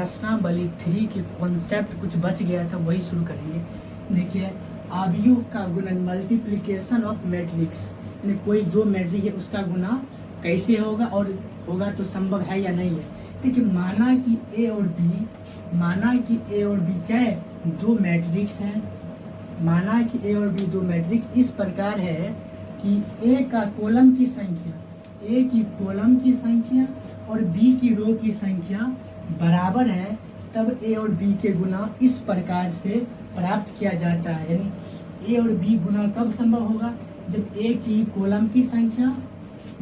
प्रश्नावली 3 के कॉन्सेप्ट कुछ बच गया था, वही शुरू करेंगे। देखिए, अवयव का गुणन, मल्टीप्लिकेशन ऑफ मैट्रिक्स, यानी कोई दो मैट्रिक्स है उसका गुना कैसे होगा और होगा तो संभव है या नहीं है। देखिए, माना कि ए और बी क्या है, दो मैट्रिक्स हैं। माना कि ए और बी दो मैट्रिक्स इस प्रकार है कि ए का कॉलम की संख्या और बी की रो की संख्या बराबर है, तब ए और बी के गुना इस प्रकार से प्राप्त किया जाता है। यानी ए और बी गुना कब संभव होगा, जब ए की कॉलम की संख्या,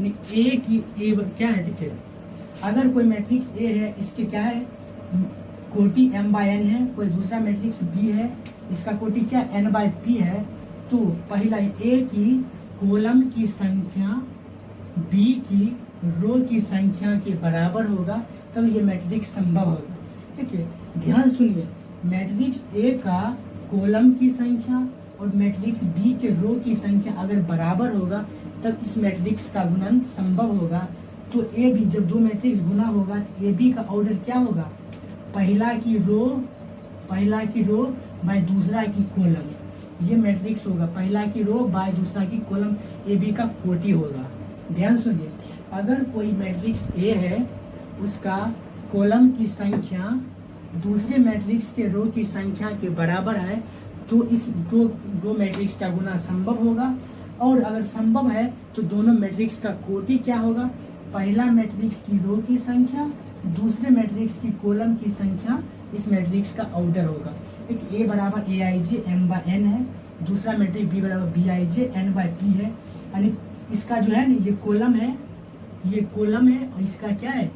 ए क्या है, देखिए अगर कोई मैट्रिक्स ए है, इसके क्या है, कोटि m/n है, कोई दूसरा मैट्रिक्स बी है, इसका कोटि क्या n/p है, तो पहला ए की कॉलम की संख्या बी की रो की संख्या के बराबर होगा, तब ये मैट्रिक्स संभव होगा। देखिए ध्यान सुनिए, मैट्रिक्स ए का कॉलम की संख्या और मैट्रिक्स बी के रो की संख्या अगर बराबर होगा, तब इस मैट्रिक्स का गुणन संभव होगा। तो ए बी, जब दो मैट्रिक्स गुना होगा, ए बी का ऑर्डर क्या होगा, पहला की रो बाय दूसरा की कॉलम, ये मैट्रिक्स होगा। पहला की रो बाय दूसरा की कॉलम ए बी का कोटि होगा। ध्यान सुनिए, अगर कोई मैट्रिक्स ए है, उसका कॉलम की संख्या दूसरे मैट्रिक्स के रो की संख्या के बराबर है, तो इस दो मैट्रिक्स का गुना संभव होगा। और अगर संभव है तो दोनों मैट्रिक्स का कोटि क्या होगा, पहला मैट्रिक्स की रो की संख्या, दूसरे मैट्रिक्स की कॉलम की संख्या, इस मैट्रिक्स का ऑर्डर होगा। एक ए बराबर aij m/n है, दूसरा मैट्रिक्स बी बराबर bij n/p है। यानी इसका जो है ना, ये कॉलम है और इसका क्या है,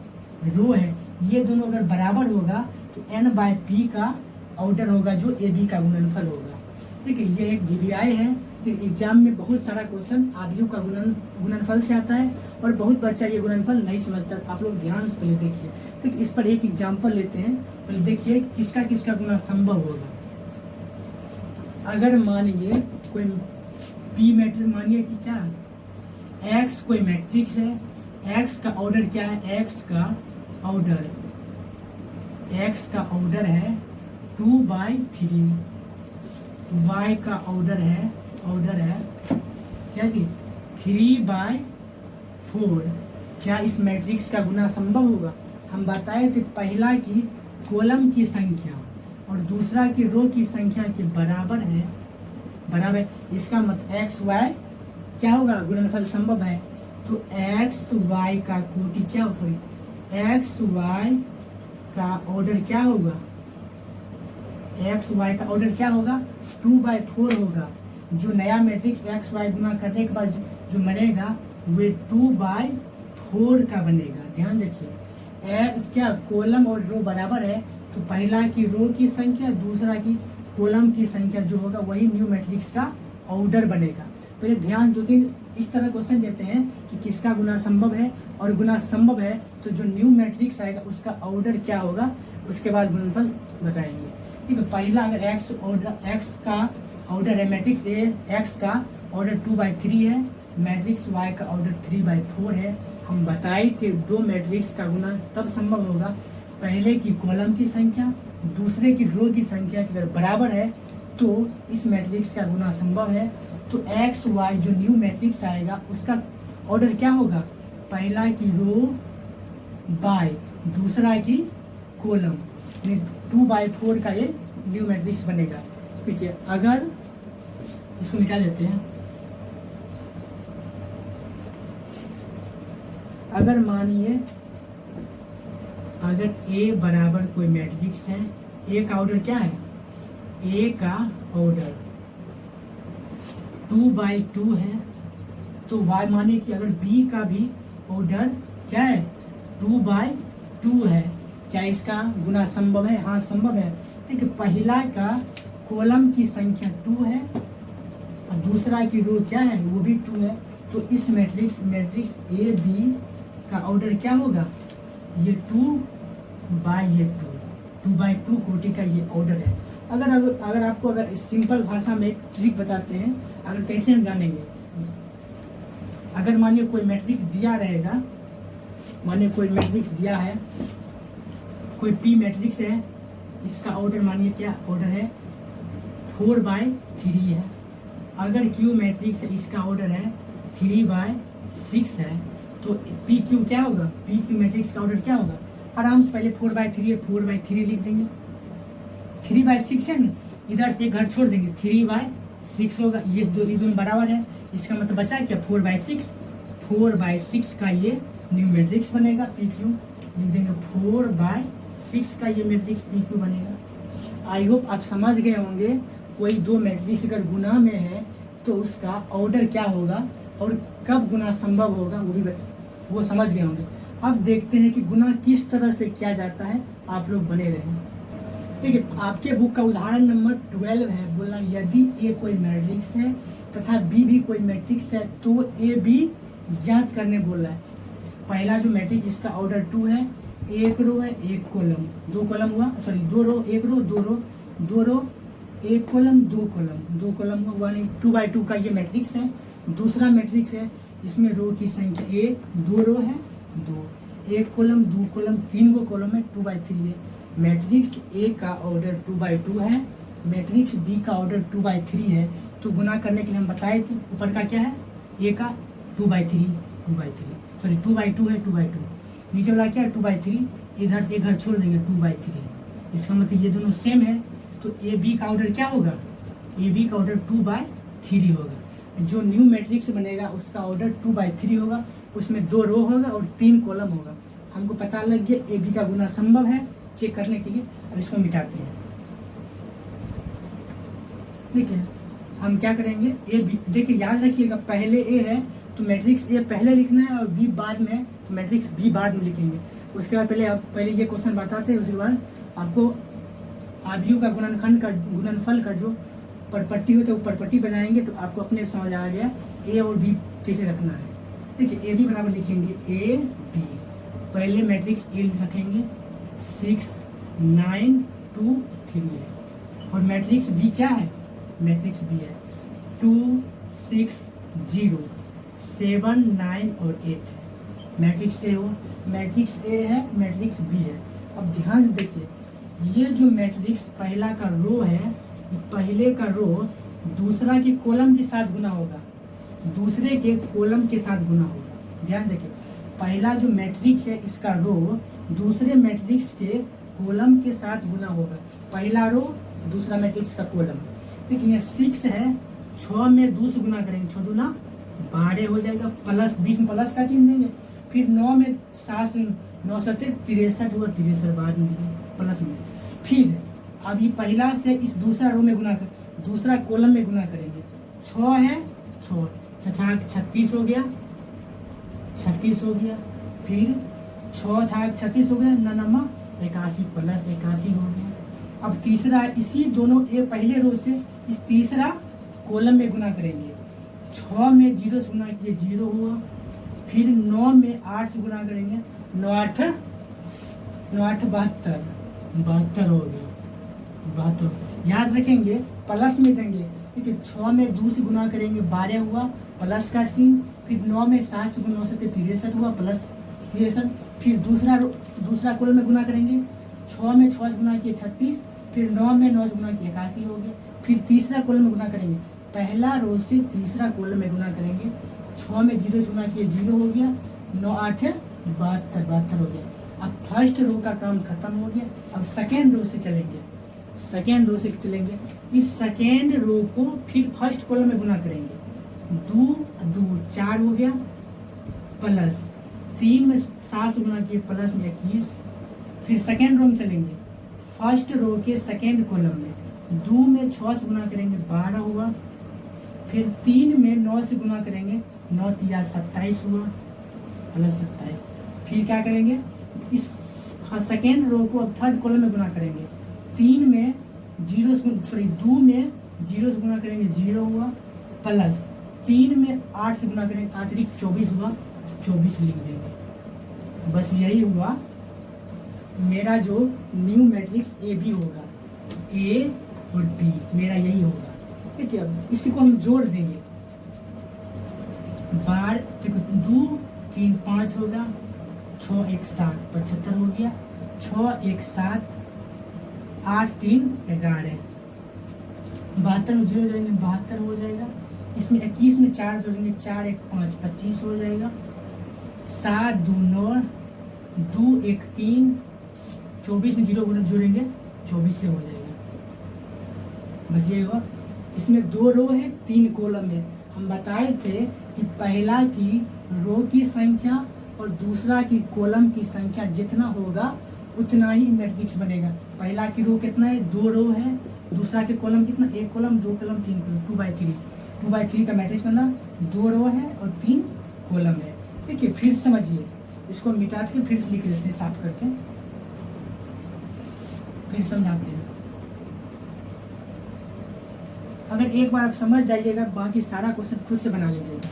रो है। ये दोनों अगर बराबर होगा तो n/p का ऑर्डर होगा, जो ए बी का गुणनफल होगा। ठीक है, ये एक VBI है। एग्जाम में बहुत सारा क्वेश्चन आदियों का गुणनफल से आता है और बहुत बच्चा ये गुणनफल नहीं समझता। आप लोग ध्यान से पहले देखिए। ठीक, इस पर एक एग्जाम्पल लेते हैं। पहले देखिए किसका किसका गुना संभव होगा। अगर मानिए कोई P मैट्रिक्स, मानिए कि क्या X कोई मैट्रिक्स है, X का ऑर्डर क्या है, X का ऑर्डर है 2/3, Y का ऑर्डर है क्या जी 3/4। क्या इस मैट्रिक्स का गुना संभव होगा? हम बताए थे पहला की कॉलम की संख्या और दूसरा की रो की संख्या के बराबर है। इसका मतलब एक्स वाई क्या होगा, गुणनफल संभव है। तो एक्स वाई का कोटि क्या होगा, एक्स वाई का ऑर्डर क्या होगा, एक्स वाई का ऑर्डर क्या होगा 2/4 होगा। जो नया मैट्रिक्स एक्स वाई गुना करने के बाद जो बनेगा वे 2/4 का बनेगा। ध्यान रखिए, क्या कॉलम और रो बराबर है, तो पहला की रो की संख्या दूसरा की कॉलम की संख्या जो होगा वही न्यू मैट्रिक्स का ऑर्डर बनेगा। तो ये ध्यान 2-3 इस तरह क्वेश्चन देते हैं कि किसका गुना संभव है, और गुना संभव है तो जो न्यू मैट्रिक्स आएगा उसका ऑर्डर क्या होगा, उसके बाद गुणनफल बताएंगे। ठीक है, पहला अगर एक्स का ऑर्डर है, मैट्रिक्स ए एक्स का ऑर्डर 2/3 है, मैट्रिक्स वाई का ऑर्डर 3/4 है। हम बताए थे दो मैट्रिक्स का गुना तब संभव होगा, पहले की कॉलम की संख्या दूसरे की रो की संख्या के अगर बराबर है तो इस मैट्रिक्स का गुना संभव है। तो एक्स वाई जो न्यू मैट्रिक्स आएगा उसका ऑर्डर क्या होगा, पहला की रो बाय दूसरा की कॉलम, 2/4 का ये न्यू मैट्रिक्स बनेगा। ठीक है, अगर इसको मिटा देते हैं, अगर मानिए अगर A बराबर कोई मैट्रिक्स है, A का ऑर्डर क्या है, A का ऑर्डर 2/2 है, तो Y मानिए कि अगर B का भी ऑर्डर क्या है 2/2 है, क्या इसका गुना संभव है? हाँ संभव है। देखिए, पहला का कॉलम की संख्या 2 है और दूसरा की रो क्या है, वो भी 2 है। तो इस मैट्रिक्स ए बी का ऑर्डर क्या होगा, ये 2/2 कोटि का ये ऑर्डर है। अगर आपको अगर सिंपल भाषा में एक ट्रिक बताते हैं, अगर कैसे हम जानेंगे। अगर मानिए कोई मैट्रिक्स दिया रहेगा, मानिए कोई मैट्रिक्स दिया है कोई पी मैट्रिक्स है, इसका ऑर्डर मानिए क्या ऑर्डर है 4/3 है। अगर क्यू मैट्रिक्स है, इसका ऑर्डर है 3/6 है, तो पी क्यू क्या होगा, पी क्यू मैट्रिक्स का ऑर्डर क्या होगा, आराम से पहले 4/3 है, 4/3 लिख देंगे। 3/6 है ना, इधर से एक घर छोड़ देंगे, 3/6 होगा। ये दोनों बराबर है, इसका मतलब बचा क्या 4/6। 4/6 का ये न्यू मैट्रिक्स बनेगा, पी क्यू लिख देंगे। 4/6 का ये मैट्रिक्स पी क्यू बनेगा। आई होप आप समझ गए होंगे, कोई दो मैट्रिक्स अगर गुना में है तो उसका ऑर्डर क्या होगा और कब गुना संभव होगा, वो समझ गए होंगे। अब देखते हैं कि गुना किस तरह से किया जाता है, आप लोग बने रहें। देखिए आपके बुक का उदाहरण नंबर 12 है, बोला यदि ए कोई मैट्रिक्स है तथा बी भी कोई मैट्रिक्स है तो ए बी ज्ञात करने बोल रहा है। पहला जो मैट्रिक्स इसका ऑर्डर 2 है, एक रो है एक कॉलम, दो कॉलम हुआ, सॉरी दो रो, एक रो दो रो एक कॉलम दो कॉलम हुआ, 2/2 का ये मैट्रिक्स है। दूसरा मैट्रिक्स है, इसमें रो की संख्या 1, 2 रो है 2, एक कॉलम 2 कॉलम 3 गो कॉलम है, 2/3 है। मैट्रिक्स ए का ऑर्डर 2/2 है, मैट्रिक्स बी का ऑर्डर 2/3 है। तो गुना करने के लिए हम बताए थे, ऊपर का क्या है ए का 2/3 सॉरी 2/2 है 2/2, नीचे वाला क्या है 2/3, इधर से एक घर छोड़ देंगे 2/3। इसका मतलब ये दोनों सेम है, तो ए बी का ऑर्डर क्या होगा, ए बी का ऑर्डर 2/3 होगा। जो न्यू मैट्रिक्स बनेगा उसका ऑर्डर 2/3 होगा, उसमें 2 रो होगा और 3 कॉलम होगा। हमको पता लग गया ए बी का गुना संभव है, चेक करने के लिए। अब इसको मिटाते हैं, ठीक है। हम क्या करेंगे, ए बी, देखिए याद रखिएगा पहले ए है तो मैट्रिक्स ए पहले लिखना है और बी बाद में, तो मैट्रिक्स बी बाद में लिखेंगे। उसके बाद पहले ये क्वेश्चन बताते हैं, उसके बाद आपको आव्यूह का गुणनफल का जो परपट्टी होता है वो परपट्टी बनाएंगे तो आपको अपने समझ आ गया ए और बी कैसे रखना है। देखिए ए बी बराबर लिखेंगे ए बी, पहले मैट्रिक्स ए रखेंगे 6 9 2 3 है, और मैट्रिक्स बी क्या है, मैट्रिक्स बी है 2 6 0 7 9 और 8 है। मैट्रिक्स ए हो, मैट्रिक्स ए है, मैट्रिक्स बी है। अब ध्यान से देखिए, ये जो मैट्रिक्स पहला का रो है, पहले का रो दूसरा के कॉलम के साथ गुना होगा, दूसरे के कॉलम के साथ गुना होगा। ध्यान देखिए, पहला जो मैट्रिक्स है इसका रो दूसरे मैट्रिक्स के कॉलम के साथ गुना होगा, पहला रो दूसरा मैट्रिक्स का कॉलम। देखिए ये 6 है, 6 में 2 से गुना करेंगे, 6 दूना 12 हो जाएगा, प्लस बीच में प्लस का चिन्ह देंगे। फिर 9 में 7 9 7 63 हुआ, 63 बाद में प्लस में। फिर अब ये पहला से इस दूसरा रो में गुना कर, दूसरा कॉलम में गुना करेंगे, 6 है 6 36 हो गया, 36 हो गया। फिर 6 36 हो गया, 9 81 प्लस 81 हो गया। अब तीसरा इसी दोनों ए पहले रो से इस तीसरा कॉलम में गुना करेंगे, 6 में 0 से गुना किए 0 हुआ। फिर 9 में 8 से गुना करेंगे, 9 8 72 हो गया, 72। याद रखेंगे प्लस में देंगे, क्योंकि 6 में 2 से गुना करेंगे 12 हुआ, प्लस का सीन। फिर 9 में 7 से गुना 63 हुआ, प्लस 63। फिर दूसरा कॉलम में गुना करेंगे, 6 में 6 से गुना किए 36, फिर 9 में 9 से गुना किए 81 हो गया। फिर तीसरा कॉलम में गुना करेंगे, पहला रो से तीसरा कॉलम में गुना करेंगे, 6 में 0 से गुना किए 0 हो गया, 9 8 72 हो गया। अब फर्स्ट रो का काम खत्म हो गया। अब सेकेंड रो से चलेंगे, सेकेंड रो से चलेंगे, इस सेकेंड रो को फिर फर्स्ट कॉलम में गुना करेंगे, 2 2 4 हो गया, प्लस 3 में 7 से गुना किए प्लस में 21। फिर सेकेंड रो में चलेंगे, फर्स्ट रो के सेकेंड कॉलम में 2 में 6 से गुना करेंगे 12 हुआ। फिर 3 में 9 से गुना करेंगे, 9 3 27 हुआ, प्लस 27। फिर क्या करेंगे, इस सेकेंड रो को अब थर्ड कॉलम में गुना करेंगे, 3 में 0 से सॉरी 2 में 0 से गुना करेंगे 0 हुआ, प्लस 3 में 8 से गुना करेंगे, अतिरिक्त 24 हुआ, 24 लिख देंगे। बस यही हुआ मेरा जो न्यू मैट्रिक्स ए बी होगा, ए और बी मेरा यही होगा। ठीक है, अब इसी को हम जोड़ देंगे, 12 2 3 5 होगा, 6 1 7 75 हो गया। 6 1 7 8 3 11, 72 में 0 जोड़ेंगे 72 हो जाएगा। इसमें 21 में 4 जोड़ेंगे 4 1 5 25 हो जाएगा। 7 2 9 2 1 3, 24 में 0 जोड़ेंगे 24 से हो जाएगा। बस ये हुआ। इसमें 2 रो है 3 कॉलम है। हम बताए थे कि पहला की रो की संख्या और दूसरा की कॉलम की संख्या जितना होगा उतना ही मैट्रिक्स बनेगा। पहला की रो कितना है, 2 रो है, दूसरा के कॉलम कितना, 1 कॉलम 2 कॉलम 3 कॉलम, 2/3, 2/3 का मैट्रिक्स बना। 2 रो है और 3 कॉलम है। देखिए फिर समझिए, इसको मिटा के फिर से लिख लेते हैं साफ करके, फिर समझाते हैं। अगर एक बार आप समझ जाइएगा बाकी सारा क्वेश्चन खुद से बना लीजिएगा।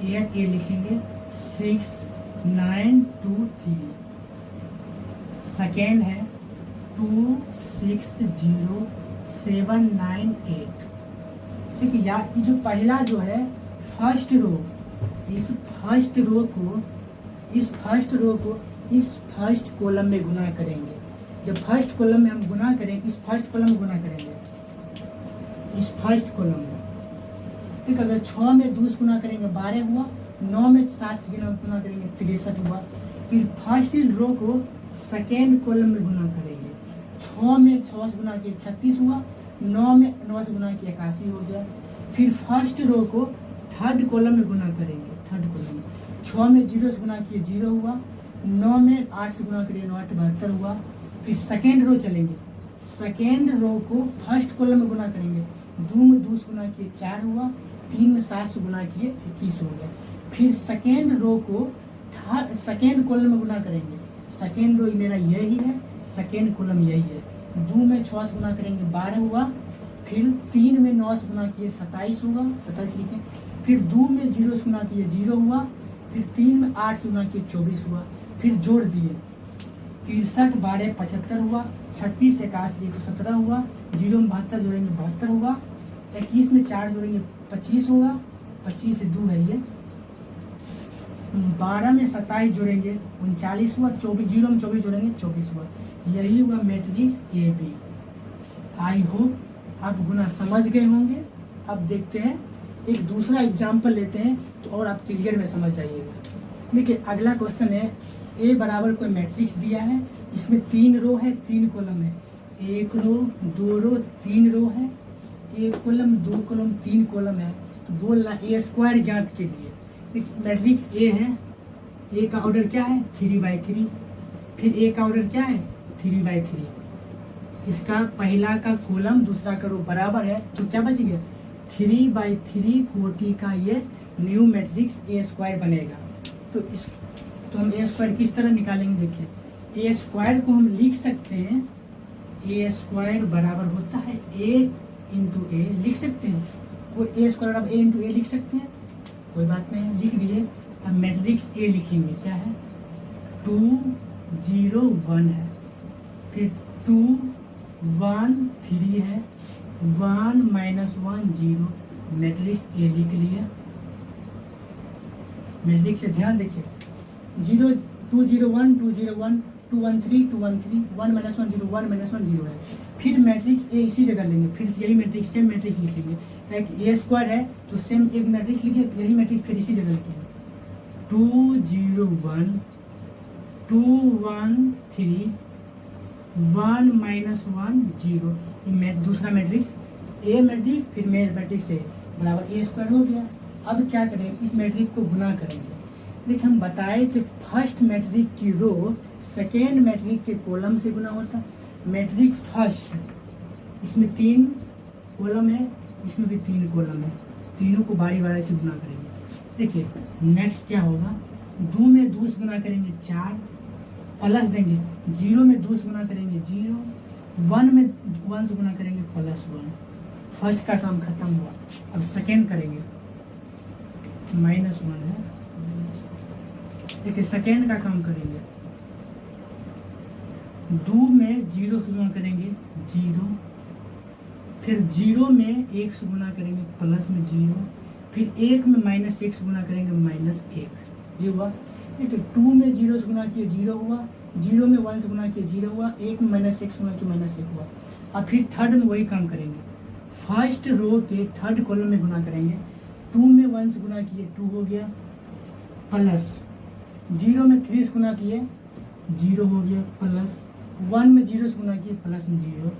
ए लिखेंगे 6 9 2 3, सेकेंड है 2 6 0 7 9 8। ठीक है, या जो पहला जो है फर्स्ट रो, इस फर्स्ट रो को इस फर्स्ट कॉलम में गुना करेंगे। जब फर्स्ट कॉलम में हम गुना करेंगे, इस फर्स्ट कॉलम में गुना करेंगे, इस फर्स्ट कॉलम में। ठीक, अगर 6 में 2 से गुना करेंगे 12 हुआ, 9 में 7 से गुना करेंगे 63 हुआ। फिर फर्स्ट रो को सेकेंड कॉलम में गुना करेंगे। 6 में 6 से गुना किए 36 हुआ, 9 में 9 से गुना किए 81 हो गया। फिर फर्स्ट रो को थर्ड कॉलम में गुना करेंगे, थर्ड कॉलम में 6 में 0 से गुना किए 0 हुआ, 9 में 8 से गुना करिए 9 8 72 हुआ। फिर सेकेंड रो चलेंगे, सेकेंड रो को फर्स्ट कॉलम में गुना करेंगे। 2 में 2 से गुना किए 4 हुआ, 3 में 7 से गुना किए 21 हो गया। फिर सेकेंड रो को सेकेंड कॉलम में गुना करेंगे। सेकेंड रो मेरा यही है, सेकेंड कॉलम यही है। 2 में 6 से गुना करेंगे 12 हुआ। फिर 3 में 9 से गुना किए 27 हुआ, 27 लिखें। फिर 2 में 0 से गुना किए 0 हुआ। फिर 3 में 8 से गुना किए 24 हुआ। फिर जोड़ दिए 63 12 75 हुआ, 36 81 117 हुआ। 0 में 72 जोड़ेंगे 72 हुआ। 21 में 4 जोड़ेंगे 25 होगा, 25 से 2 है ये। 12 में 27 जोड़ेंगे 39 हुआ। 24 0 में 24 जोड़ेंगे 24 हुआ। यही हुआ matrix A B. I hope आप गुना समझ गए होंगे। अब देखते हैं एक दूसरा एग्जाम्पल लेते हैं तो और आप क्लियर में समझ जाइएगा। देखिए अगला क्वेश्चन है, ए बराबर कोई मैट्रिक्स दिया है, इसमें 3 रो है 3 कॉलम है। 1 रो 2 रो 3 रो है, 1 कॉलम 2 कॉलम 3 कॉलम है। तो बोल रहा ए स्क्वायर ज्ञात के लिए। मैट्रिक्स ए है, ए का ऑर्डर क्या है 3/3। फिर ए का ऑर्डर क्या है 3/3। इसका पहला का कॉलम दूसरा का रो बराबर है, तो क्या बच गया 3/3 कोटि का ये न्यू मैट्रिक्स ए स्क्वायर बनेगा। तो हम ए स्क्वायर किस तरह निकालेंगे, देखिए ए स्क्वायर को हम लिख सकते हैं, ए स्क्वायर बराबर होता है ए इंटू ए, लिख सकते हैं। वो ए स्क्वायर बराबर ए इंटू ए लिख सकते हैं, कोई बात नहीं, लिख दिए। अब मैट्रिक्स ए लिखेंगे, क्या है 2 0 1 है। फिर 2 1 3 है, 1 -1 0। मैट्रिक्स ए लिख लिया। मैट्रिक्स से ध्यान देखिए 0 2 0 1 2 0 1 2 1 3 2 1 3 1 -1 0 1 -1 0 है। फिर मैट्रिक्स ए इसी जगह लेंगे, फिर यही मैट्रिक्स सेम मैट्रिक्स लिखेंगे। ए स्क्वायर है तो सेम एक मैट्रिक्स लिखिए, यही मैट्रिक्स फिर इसी जगह लिखेंगे। 2 0 1 2 1 3 1 -1 0। दूसरा मैट्रिक्स ए मैट्रिक्स, फिर मैट्रिक्स ए बराबर ए स्क्वायर हो गया। अब क्या करेंगे, इस मैट्रिक्स को गुना करेंगे। देखिए हम बताए थे फर्स्ट मैट्रिक की रो सेकेंड मैट्रिक के कॉलम से गुना होता है। मैट्रिक फर्स्ट, इसमें 3 कॉलम है, इसमें भी 3 कॉलम है, तीनों को बारी बारी से गुना करेंगे। देखिए नेक्स्ट क्या होगा, 2 में 2 से गुना करेंगे 4, प्लस देंगे 0 में 2 से गुना करेंगे 0, 1 में 1 से गुना करेंगे +1। फर्स्ट का काम खत्म हुआ। अब सेकेंड करेंगे, -1 है। देखिए सेकेंड का काम करेंगे, 2 में 0 से गुना करेंगे 0, फिर 0 में 1 से गुना करेंगे प्लस में 0, फिर 1 में -1 से गुना करेंगे -1। ये हुआ। देखिए 2 में 0 से गुना किए 0 हुआ, जीरो में 1 से गुना किए 0 हुआ, 1 में -1 गुना किए -1 हुआ। अब फिर थर्ड में वही काम करेंगे, फर्स्ट रो के थर्ड कॉलम में गुना करेंगे। 2 में 1 से गुना किए 2 हो गया, प्लस 0 में 3 से गुना किए 0 हो गया, प्लस 1 में 0 से गुना किए प्लस में 0।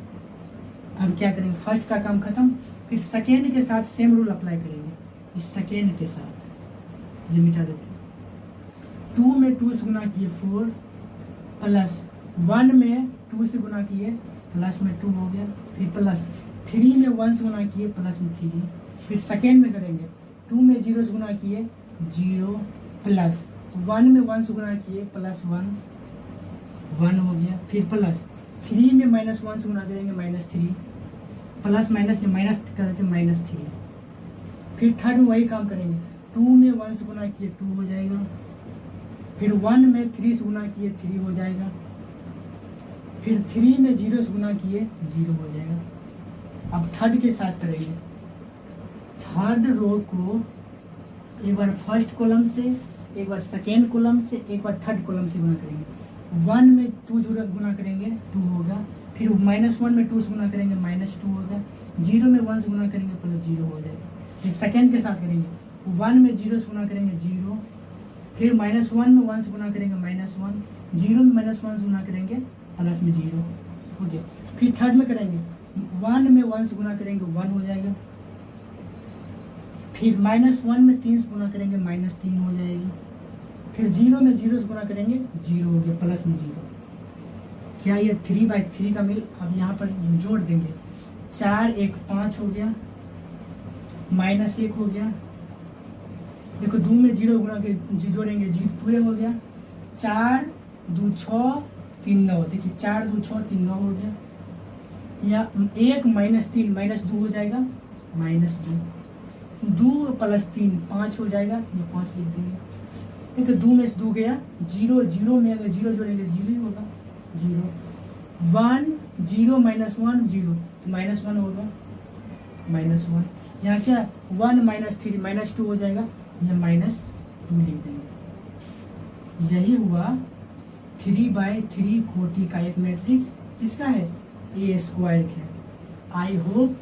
अब क्या करेंगे, फर्स्ट का काम खत्म, फिर सेकेंड के साथ सेम रूल अप्लाई करेंगे। इस सेकेंड के साथ ये मिटा देते हैं। 2 में 2 से गुना किए 4, प्लस 1 में 2 से गुना किए प्लस में 2 हो गया, फिर प्लस 3 में 1 से गुना किए प्लस में 3, फिर सेकेंड में करेंगे 2 में 0 से गुना किए 0, प्लस 1 में 1 से गुना किए प्लस 1 हो गया, फिर प्लस 3 में -1 से गुना करेंगे -3, प्लस माइनस माइनस करते -3, फिर थर्ड में वही काम करेंगे। 2 में 1 से गुना किए 2 हो जाएगा, फिर 1 में 3 से गुना किए 3 हो जाएगा, फिर 3 में 0 से गुना किए 0 हो जाएगा। अब थर्ड के साथ करेंगे, थर्ड रो को एक बार फर्स्ट कॉलम से, एक बार सेकेंड कॉलम से, एक बार थर्ड कॉलम से गुना करेंगे। 1 में 2 गुना करेंगे 2 होगा, फिर -1 में 2 से गुना करेंगे -2 होगा, 0 में 1 से गुना करेंगे प्लस 0 हो जाएगा। फिर सेकेंड के साथ करेंगे, 1 में 0 से गुना करेंगे 0, फिर -1 में 1 से गुना करेंगे -1, 0 में -1 से गुना करेंगे प्लस में 0 हो गया। फिर थर्ड में करेंगे, 1 में 1 से गुना करेंगे 1 हो जाएगा, फिर -1 में 3 से गुना करेंगे -3 हो जाएगी, फिर 0 में 0 से गुना करेंगे 0 हो गया प्लस में 0। क्या ये 3/3 का मिल अब यहाँ पर जोड़ देंगे, 4 1 5 हो गया, -1 हो गया, देखो 2 में 0 गुना के जोड़ेंगे 0 पूरे हो गया, 4 2 6 3 9, देखिए 4 2 6 3 9 हो गया, या 1 -3 -2 हो जाएगा, -2, 2 + 3 5 हो जाएगा, ये 5 लिख देंगे। देखिए 2 में से 2 गया 0, 0 में अगर 0 जोड़ेंगे 0 ही होगा, 0 1 0 -1 0 तो -1 होगा, -1, यहाँ क्या 1 -3 -2 हो जाएगा, यह -2 लिख देंगे। यही हुआ 3/3 कोटि का एक मैट्रिक्स, किसका है, A² है। आई होप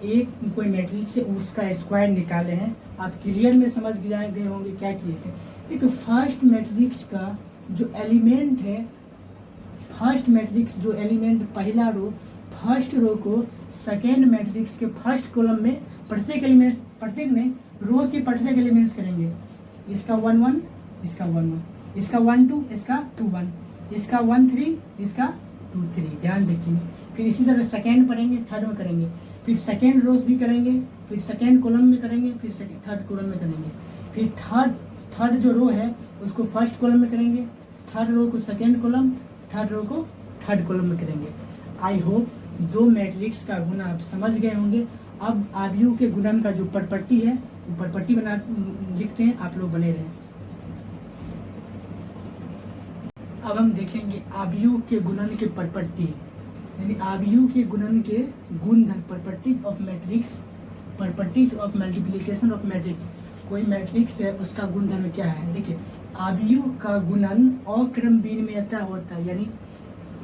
एक कोई मैट्रिक्स है उसका स्क्वायर निकाले हैं, आप क्लियर में समझ गए होंगे क्या किए थे। देखो फर्स्ट मैट्रिक्स का जो एलिमेंट है, फर्स्ट मैट्रिक्स जो एलिमेंट पहला रो, फर्स्ट रो को सेकेंड मैट्रिक्स के फर्स्ट कॉलम में प्रत्येक एलिमेंट, प्रत्येक में रो के प्रत्येक एलिमेंट्स करेंगे। इसका 1 1, इसका 1 1, इसका 1 2, इसका 2 1, इसका 1 3, इसका 2 3, ध्यान देखिए। फिर इसी तरह सेकेंड पढ़ेंगे, थर्ड में करेंगे, फिर सेकेंड रोज भी करेंगे, फिर सेकेंड कॉलम में करेंगे, फिर थर्ड कॉलम में करेंगे, फिर थर्ड जो रो है उसको फर्स्ट कॉलम में करेंगे, थर्ड रो को सेकेंड कॉलम, थर्ड रो को थर्ड कॉलम में करेंगे। आई होप 2 मैट्रिक्स का गुना आप समझ गए होंगे। अब आव्यूह के गुणन का जो प्रॉपर्टी है वो प्रॉपर्टी बना लिखते हैं, आप लोग बने रहें। अब हम देखेंगे आव्यूह के गुणन के प्रॉपर्टी, यानी आव्यूह के गुणन के गुणधर्म, properties of matrix, properties of multiplication of matrix. कोई मैट्रिक्स है उसका गुणधर्म क्या है, देखिए आव्यूह का गुणन अक्रम विनिमयता होता है, यानी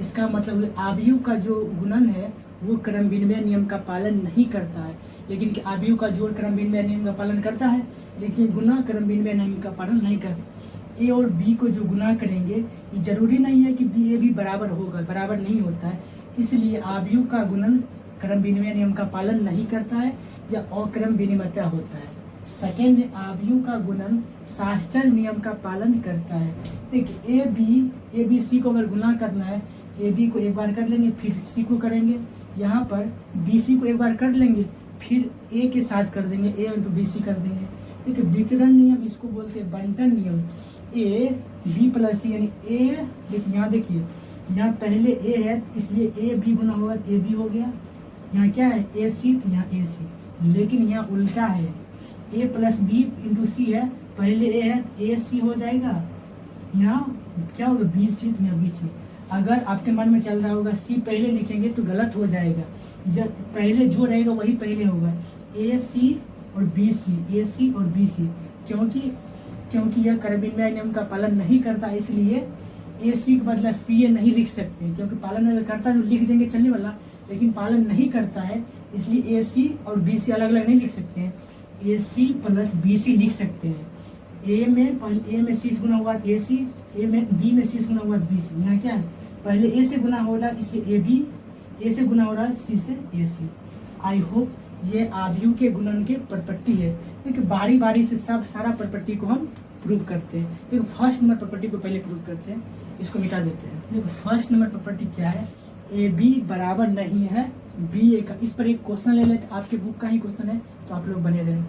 इसका मतलब आव्यूह का जो गुणन है वो क्रम विनिमय नियम का पालन नहीं करता है, लेकिन आव्यूह का जोड़ क्रम विनिमय नियम का पालन करता है, लेकिन गुना क्रम विनिमय नियम का पालन नहीं करता। ए और बी को जो गुना करेंगे ये जरूरी नहीं है कि बी ए भी बराबर होगा, बराबर नहीं होता है, इसलिए आव्यूह का गुणन क्रम विनिमय नियम का पालन नहीं करता है या अक्रम विनिमयता होता है। सेकेंड, आव्यूह का गुणन शास्त्र नियम का पालन करता है। देखिए ए बी सी को अगर गुना करना है, ए बी को एक बार कर लेंगे फिर सी को करेंगे, यहाँ पर बी सी को एक बार कर लेंगे फिर ए के साथ कर देंगे, ए इंटू बी सी कर देंगे। देखिए वितरण नियम इसको बोलते हैं, बंटन नियम। ए बी प्लस सी यानी ए, देखिए यहाँ देखिए यहाँ पहले ए है इसलिए ए बी गुना होगा ए बी हो गया, यहाँ क्या है ए सी तो यहाँ ए सी, लेकिन यहाँ उल्टा है, ए प्लस बी इंटू सी है, पहले ए है ए सी हो जाएगा, यहाँ क्या होगा बी सी तो यहाँ बी सी। अगर आपके मन में चल रहा होगा सी पहले लिखेंगे तो गलत हो जाएगा, जब पहले जो रहेगा वही पहले होगा, ए सी और बी सी, ए सी और बी सी, क्योंकि यह क्रम विनिमय नियम का पालन नहीं करता, इसलिए ए सी का बदला सी ए नहीं लिख सकते, क्योंकि पालन अगर करता है तो लिख देंगे चलने वाला, लेकिन पालन नहीं करता है, इसलिए ए सी और बी सी अलग अलग नहीं लिख सकते हैं। ए सी प्लस बी सी लिख सकते हैं। ए में सी से गुना हुआ ए सी, ए में बी में सी से गुना हुआ बी सी। यहाँ क्या है, पहले ए से गुना हो रहा है इसलिए ए बी, ए से गुना हो रहा है सी से ए सी। आई होप ये आव्यूह के गुणन के प्रॉपर्टी है। देखिए बारी बारी से सब सारा प्रॉपर्टी को हम प्रूव करते हैं। देखो फर्स्ट नंबर प्रॉपर्टी को पहले प्रूव करते हैं, इसको मिटा देते हैं। देखो फर्स्ट नंबर प्रॉपर्टी क्या है, ए बी बराबर नहीं है बी ए का। इस पर एक क्वेश्चन ले लेते, आपके बुक का ही क्वेश्चन है तो आप लोग बने रहें।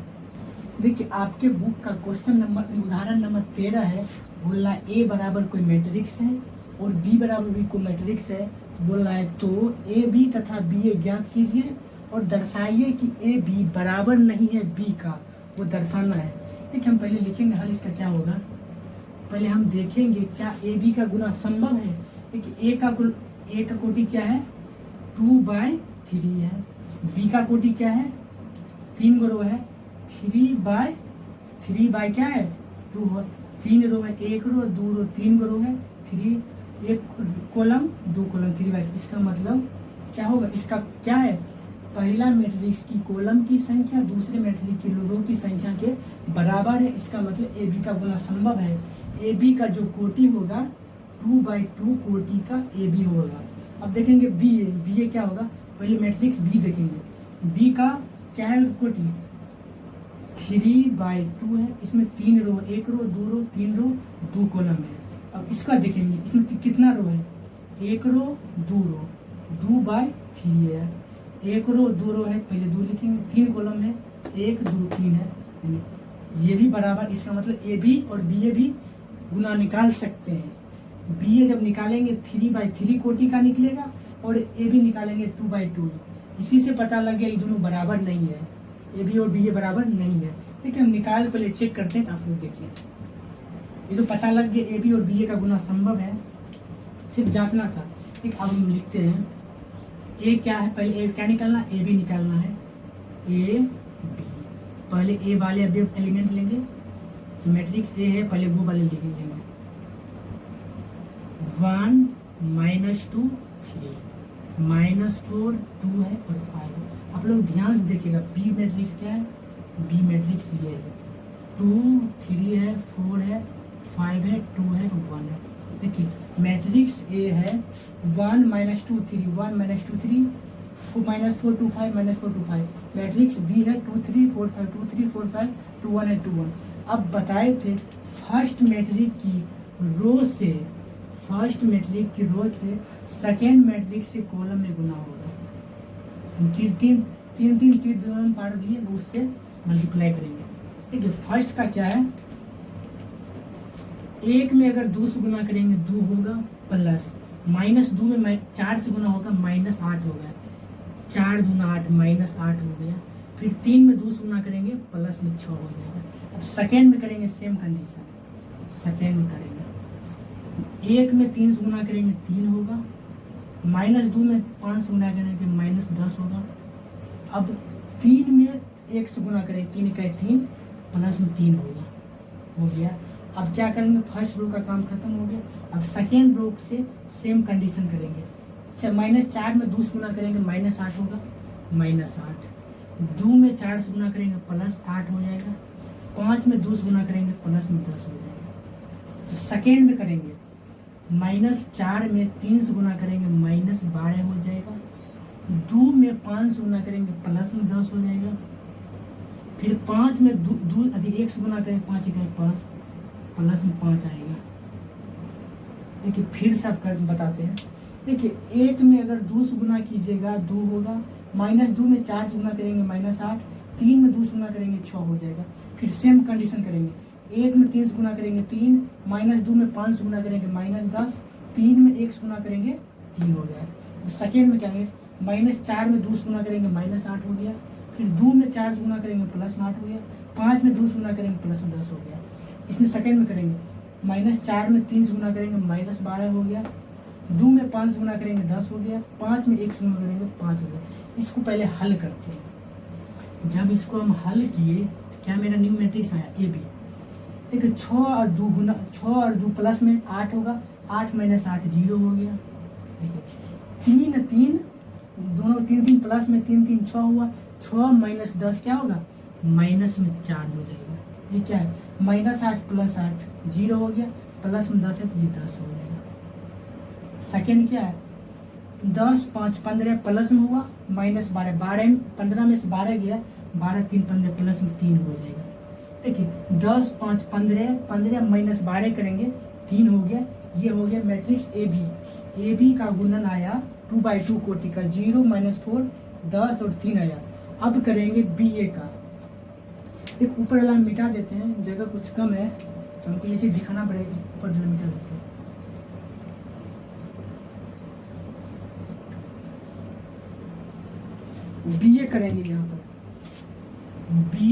देखिए आपके बुक का क्वेश्चन नंबर उदाहरण नंबर 13 है, बोल रहा है ए बराबर कोई मैट्रिक्स है और बी बराबर भी कोई मैट्रिक्स है। बोल रहा है तो ए बी तथा बी ए ज्ञात कीजिए और दर्शाइए कि ए बी बराबर नहीं है बी का, वो दर्शाना है। देखिए हम पहले लिखेंगे हल इसका क्या होगा, पहले हम देखेंगे क्या ए बी का गुना संभव है। देखिए ए का कोटि क्या है 2/3 है, बी का कोटि क्या है 3 रो है, 3/3 बाय क्या है 2, 3 रो है, 1 रो 2 रो 3 रो है, 3 1 कॉलम 2 कॉलम 3/। इसका मतलब क्या होगा, इसका क्या है पहला मैट्रिक्स की कॉलम की संख्या दूसरे मैट्रिक्स की रो की संख्या के बराबर है। इसका मतलब ए बी का गुना संभव है। ए बी का जो कोटि होगा 2/2 कोटि का ए बी होगा। अब देखेंगे बी ए क्या होगा, पहले मैट्रिक्स बी देखेंगे। बी का क्या है कोटि 3/2 है, इसमें 3 रो 1 रो 2 रो 3 रो 2 कॉलम है। अब इसका देखेंगे इसमें कितना रो है 1 रो 2 रो 2/3 है, 1 रो 2 रो है, पहले 2 लिखेंगे, 3 कॉलम है 1 2 3 है, ये भी बराबर। इसका मतलब ए बी और बी ए भी गुना निकाल सकते हैं। बी ए जब निकालेंगे 3/3 कोटि का निकलेगा और ए बी निकालेंगे 2/2। इसी से पता लग गया ये दोनों बराबर नहीं है, ए बी और बी ए बराबर नहीं है। ठीक है हम निकाल पहले चेक करते हैं तो आप लोग देखिए, ये तो पता लग गया ए बी और बी ए का गुना संभव है, सिर्फ जांचना था। ठीक अब हम लिखते हैं ए क्या है, पहले ए क्या निकालना ए बी निकालना है, ए बी पहले ए वाले एलिमेंट लेंगे तो मैट्रिक्स ए है, पहले वो वाले लिखेंगे 1 -2 3 -4 2 है और 5 है। आप लोग ध्यान से देखिएगा बी मैट्रिक्स क्या है, बी मैट्रिक्स ये है 2 3 है 4 है 5 है 2 है 1 है। देखिए मैट्रिक्स ए है 1 -2 3 1 -2 3 -4 2 5 -4 2 5। मैट्रिक्स बी है 2 3 4 5 2 3 4 5 2 1 है 2 1। अब बताए थे फर्स्ट मैट्रिक की रो से सेकेंड मैट्रिक से कॉलम में गुना होगा। तीन दोनों पार्ट दिए उससे मल्टीप्लाई करेंगे। ठीक है फर्स्ट का क्या है, एक में अगर 2 से गुना करेंगे 2 होगा प्लस -2 में 4 से गुना होगा -8 हो गया, 4 दूना 8 -8 हो गया। फिर 3 में 2 से गुना करेंगे प्लस में 6 हो जाएगा। अब सेकेंड में करेंगे सेम कंडीशन, सेकेंड में करेंगे 1 में 3 से गुना करेंगे 3 होगा, -2 में 5 से गुना करेंगे -10 होगा। अब 3 में 1 से गुना करेंगे 3 का 3 प्लस में 3 होगा, हो गया। अब क्या करेंगे फर्स्ट रो का काम खत्म हो गया। अब सेकेंड रो से सेम कंडीशन करेंगे, -4 में 2 से गुना करेंगे -8 होगा, -8 2 में 4 से गुना करेंगे +8 हो जाएगा, 5 में 2 से गुना करेंगे प्लस में 10 हो जाएगा। तो सेकेंड में करेंगे -4 में 3 से गुना करेंगे -12 हो जाएगा, 2 में 5 से गुना करेंगे प्लस में 10 हो जाएगा। फिर 5 में 2 अधिक 1 से गुना करेंगे 5 इकाई 5 प्लस में 5 आएगा। देखिए फिर से आप बताते हैं। देखिए 1 में अगर 2 से गुना कीजिएगा 2 होगा, -2 में 4 से गुना करेंगे -8, 3 में 2 से गुना करेंगे 6 हो जाएगा। फिर सेम कंडीशन करेंगे, 1 में 3 से गुना करेंगे 3, -2 में 5 से गुना करेंगे -10, 3 में 1 से गुना करेंगे 3 हो गया। सेकेंड में क्या है -4 में 2 से गुना करेंगे -8 हो गया, फिर 2 में 4 से गुना करेंगे प्लस में 8 हो गया, 5 में 2 से गुना करेंगे प्लस में 10 हो गया। इसमें सेकेंड में करेंगे -4 में 3 से गुना करेंगे -12 हो गया, 2 में 5 से गुना करेंगे 10 हो गया, 5 में 1 से गुना करेंगे 5 हो गया। इसको पहले हल करते हैं। जब इसको हम हल किए तो क्या मेरा न्यू मैट्रिक्स आया ए बी। देखिए 6 और 2 प्लस में 8 होगा, 8 माइनस 8 0 हो गया। देखिए 3 3 दोनों 3 3 प्लस में 3 3 6 हुआ। 6 माइनस 10 क्या होगा, माइनस में 4 हो जाएगा। ये क्या है, माइनस 8 प्लस 8 0 हो गया, प्लस में 10 है तो ये 10 हो जाएगा। सेकेंड क्या है, 10 5 15 प्लस में हुआ, माइनस 12 12 15 में से 12 गया, 12 3 15 प्लस में 3 हो जाएगा। देखिए 10 5 15 15 माइनस 12 करेंगे 3 हो गया। ये हो गया मैट्रिक्स ए बी का गुणन आया 2/2 कोटि का, 0 माइनस 4 10 और 3 आया। अब करेंगे बी ए का। एक ऊपर वाला मिटा देते हैं, जगह कुछ कम है तो हमको ये चीज़ दिखाना पड़ेगा, ऊपर वाला मिटा देते हैं। बी ए करेंगे यहाँ पर, बी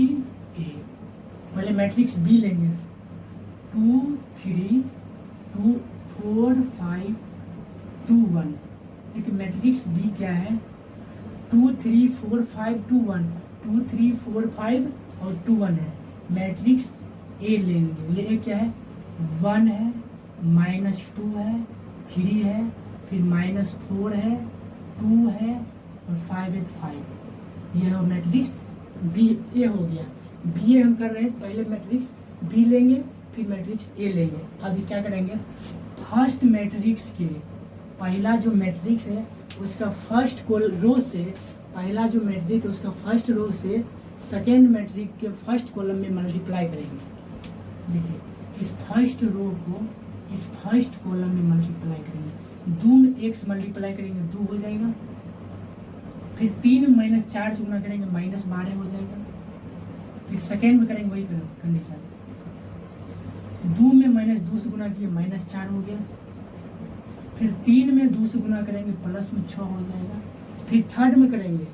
ए पहले मैट्रिक्स बी लेंगे, 2 3 2 4 5 2 1। देखिए मैट्रिक्स बी क्या है, 2 3 4 5 2 1, 2 3 4 5 और 2 1 है। मैट्रिक्स ए लेंगे, ले क्या है, 1 है, -2 है, 3 है, फिर -4 है, 2 है और 5 है, 5। ये हो मैट्रिक्स बी ए हो गया। बी ए हम कर रहे हैं, पहले मैट्रिक्स बी लेंगे फिर मैट्रिक्स ए लेंगे। अभी क्या करेंगे, फर्स्ट मैट्रिक्स के पहला जो मैट्रिक्स है उसका फर्स्ट रो से, पहला जो मैट्रिक्स है उसका फर्स्ट रो से सेकेंड मैट्रिक्स के फर्स्ट कॉलम में मल्टीप्लाई करेंगे। देखिए इस फर्स्ट रो को इस फर्स्ट कॉलम में मल्टीप्लाई करेंगे, 2 में x मल्टीप्लाई करेंगे 2 हो जाएगा, फिर 3 माइनस 4 से गुना करेंगे -12 हो जाएगा, फिर सेकेंड में करेंगे वही कंडीशन, 2 में -2 से गुना किए -4 हो गया, फिर 3 में 2 से गुना करेंगे प्लस में 6 हो जाएगा, फिर थर्ड में करेंगे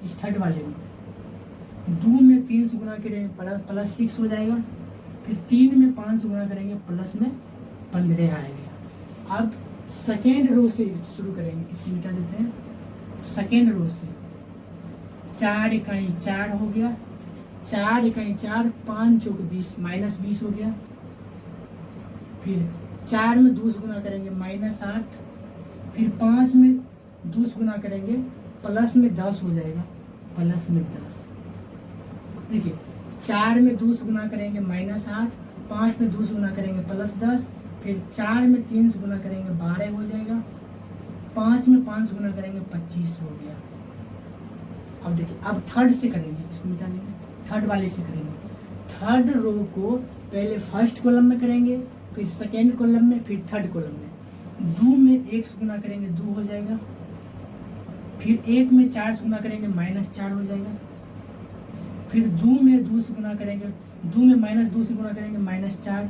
इस थर्ड वाले में 2 में 3 से गुना करेंगे प्लस 6 हो जाएगा, फिर 3 में 5 से गुना करेंगे प्लस में 15 आएगा। अब सेकेंड रो से शुरू करेंगे, इसको मिटा देते हैं। सेकेंड रो से 4 इकाई 4 हो गया, 4 इकाई 4, 5 चौक 20 -20 हो गया, फिर 4 में 2 से गुना करेंगे -8, फिर 5 में 2 से गुना करेंगे प्लस में 10 हो जाएगा, प्लस में 10। देखिए 4 में 2 से गुना करेंगे -8, 5 में 2 से गुना करेंगे +10, फिर 4 में 3 से गुना करेंगे 12 हो जाएगा, 5 में 5 से गुना करेंगे 25 हो गया। अब देखिए अब थर्ड से करेंगे, इसको मिटा देंगे, थर्ड वाले से करेंगे। थर्ड रो को पहले फर्स्ट कॉलम में करेंगे, फिर सेकेंड कॉलम में, फिर थर्ड कॉलम में। 2 में 1 से गुना करेंगे 2 हो जाएगा, फिर 1 में 4 से गुना करेंगे -4 हो जाएगा, फिर 2 में 2 से गुना करेंगे, 2 में -2 से गुना करेंगे -4,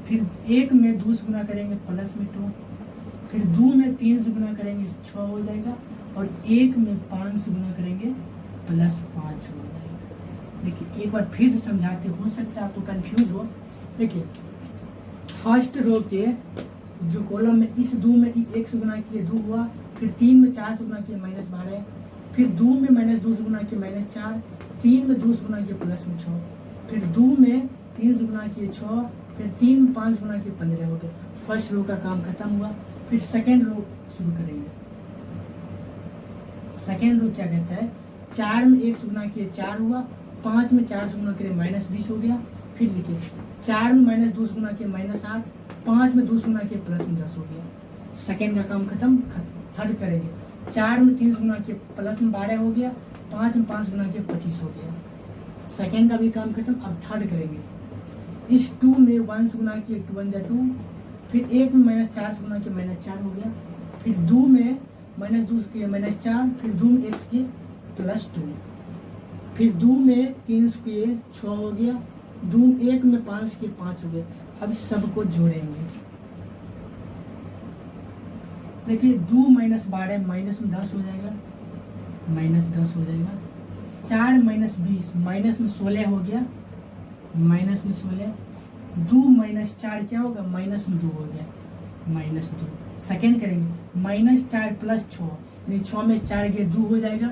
फिर 1 में 2 से गुना करेंगे प्लस में 2, फिर 2 में 3 से गुना करेंगे 6 हो जाएगा, और 1 में 5 से गुना करेंगे +5 हो जाएगा। देखिए एक बार फिर से समझाते, हो सकता है आपको कंफ्यूज हो। देखिए फर्स्ट रो के जो कॉलम में इस 2 में 1 से गुना किए 2 हुआ, फिर 3 में 4 से गुना किए -12, फिर 2 में -2 से गुना किए -4, 3 में 2 से गुना किए प्लस में 6, फिर 2 में 3 से गुना किए 6, फिर 3 में 5 गुना किए 15 हो गए। फर्स्ट रो का काम खत्म हुआ, फिर सेकेंड रो शुरू करेंगे। सेकेंड रो क्या कहता है, 4 में 1 से गुना किए 4 हुआ, 5 में 4 से गुना किए -20 हो गया, फिर देखिए 4 में -2 से गुना किए -8, 5 में 2 से गुना किए प्लस में 10 हो गया। सेकेंड का काम खत्म। थर्ड करेंगे, 4 में 3 से गुना किए प्लस में 12 हो गया, 5 में 5 गुना किए 25 हो गया। सेकेंड का भी काम खत्म। अब थर्ड करेंगे, इस 2 में 1 से गुना किए 2 1 2, फिर 1 में -4 से गुना किए -4 हो गया, फिर 2 में -2 से किए -4, फिर 2 में 1 से किए +2, फिर 2 में 3 से किए 6 हो गया, 1 में 5 से किए 5 हो गया। अब सबको जोड़ेंगे। देखिए 2 - 12 माइनस में 10 हो जाएगा, -10 हो जाएगा। 4 - 20 माइनस में 16 हो गया, माइनस में 16। 2 - 4 क्या होगा, माइनस में 2 हो गया, -2। सेकेंड करेंगे, -4 + 6 यानी 6 में 4 गया 2 हो जाएगा,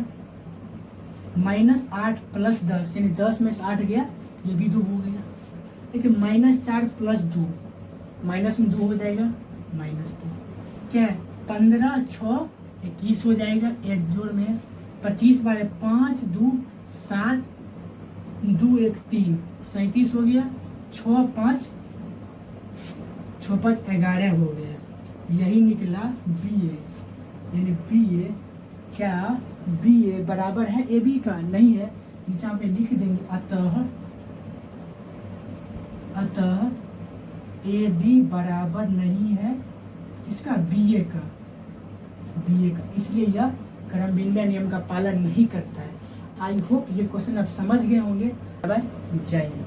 -8 + 10 यानी 10 में से 8 गया, ये भी 2 हो गया। देखिए -4 + 2 माइनस में 2 हो जाएगा -2, क्या है 15 6 21 हो जाएगा, एक जोड़ में 25 बारे 5 2 7 2 1 3 37 हो गया, 6 5 11 हो गया। यही निकला बी ए, यानी बी ए, क्या बी ए बराबर है ए बी का? नहीं है, नीचे पे लिख देंगे अतः ए बी बराबर नहीं है किसका? बी ए का, इसलिए यह क्रमबिन्दा नियम का पालन नहीं करता है। आई होप ये क्वेश्चन आप समझ गए होंगे। जय हिंद।